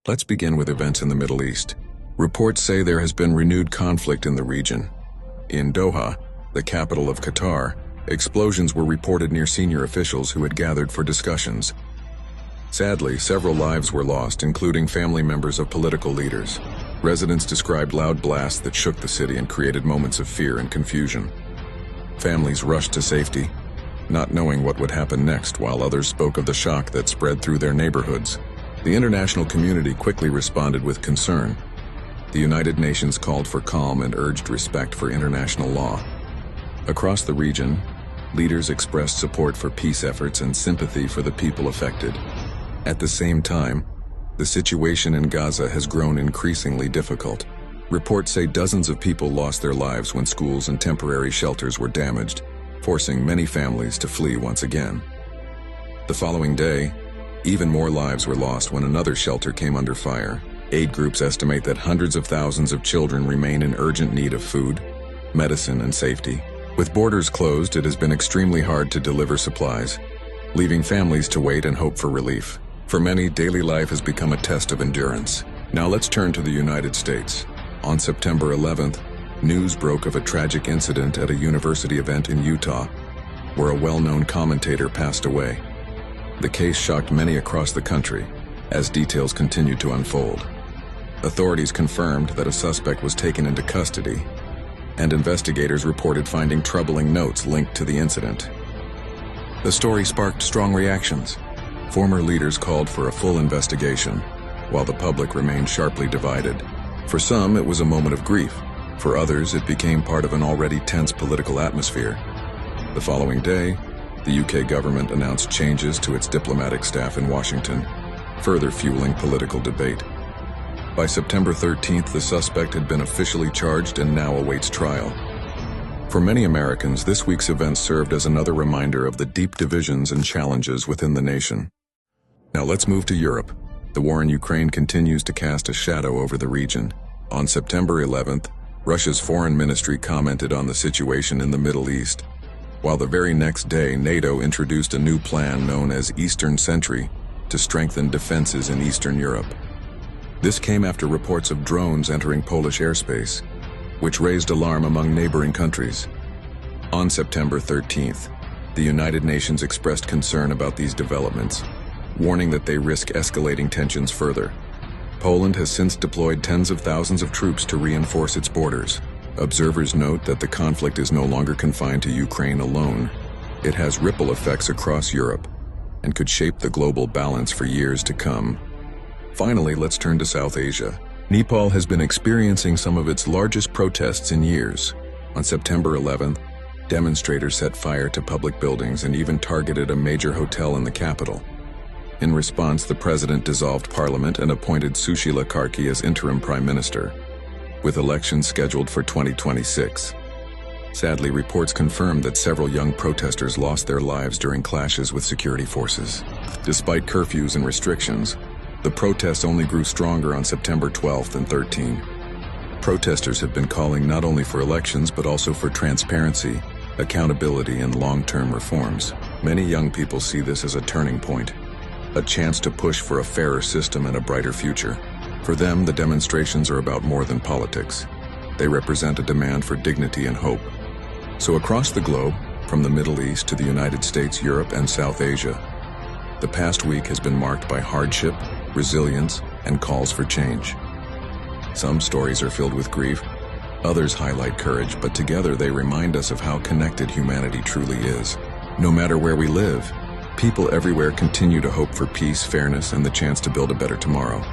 Let's begin with events in the Middle East. Reports say there has been renewed conflict in the region. In Doha, the capital of Qatar, explosions were reported near senior officials who had gathered for discussions. Sadly, several lives were lost, including family members of political leaders. Residents described loud blasts that shook the city and created moments of fear and confusion. Families rushed to safety, not knowing what would happen next, while others spoke of the shock that spread through their neighborhoods. The international community quickly responded with concern. The United Nations called for calm and urged respect for international law. Across the region, leaders expressed support for peace efforts and sympathy for the people affected. At the same time, the situation in Gaza has grown increasingly difficult. Reports say dozens of people lost their lives when schools and temporary shelters were damaged, forcing many families to flee once again. The following day, even more lives were lost when another shelter came under fire. Aid groups estimate that hundreds of thousands of children remain in urgent need of food, medicine, and safety. With borders closed, it has been extremely hard to deliver supplies, leaving families to wait and hope for relief. For many, daily life has become a test of endurance. Now let's turn to the United States. On September 11th, news broke of a tragic incident at a university event in Utah, where a well-known commentator passed away. The case shocked many across the country, as details continued to unfold. Authorities confirmed that a suspect was taken into custody, and investigators reported finding troubling notes linked to the incident. The story sparked strong reactions. Former leaders called for a full investigation, while the public remained sharply divided. For some, it was a moment of grief. For others, it became part of an already tense political atmosphere. The following day, the UK government announced changes to its diplomatic staff in Washington, further fueling political debate. By September 13th, the suspect had been officially charged and now awaits trial. For many Americans, this week's events served as another reminder of the deep divisions and challenges within the nation. Now let's move to Europe. The war in Ukraine continues to cast a shadow over the region. On September 11th, Russia's foreign ministry commented on the situation in the Middle East, while the very next day NATO introduced a new plan known as Eastern Sentry to strengthen defenses in Eastern Europe. This came after reports of drones entering Polish airspace, which raised alarm among neighboring countries. On September 13th, the United Nations expressed concern about these developments, warning that they risk escalating tensions further. Poland has since deployed tens of thousands of troops to reinforce its borders. Observers note that the conflict is no longer confined to Ukraine alone. It has ripple effects across Europe and could shape the global balance for years to come. Finally, let's turn to South Asia. Nepal has been experiencing some of its largest protests in years. On September 11th, demonstrators set fire to public buildings and even targeted a major hotel in the capital. In response, the president dissolved parliament and appointed Sushila Karki as interim prime minister, with elections scheduled for 2026. Sadly, reports confirmed that several young protesters lost their lives during clashes with security forces. Despite curfews and restrictions, the protests only grew stronger on September 12th and 13th. Protesters have been calling not only for elections but also for transparency, accountability, and long-term reforms. Many young people see this as a turning point, a chance to push for a fairer system and a brighter future. For them, the demonstrations are about more than politics. They represent a demand for dignity and hope. So across the globe, from the Middle East to the United States, Europe, and South Asia, the past week has been marked by hardship, resilience, and calls for change. Some stories are filled with grief, others highlight courage, but together they remind us of how connected humanity truly is. No matter where we live, people everywhere continue to hope for peace, fairness, and the chance to build a better tomorrow.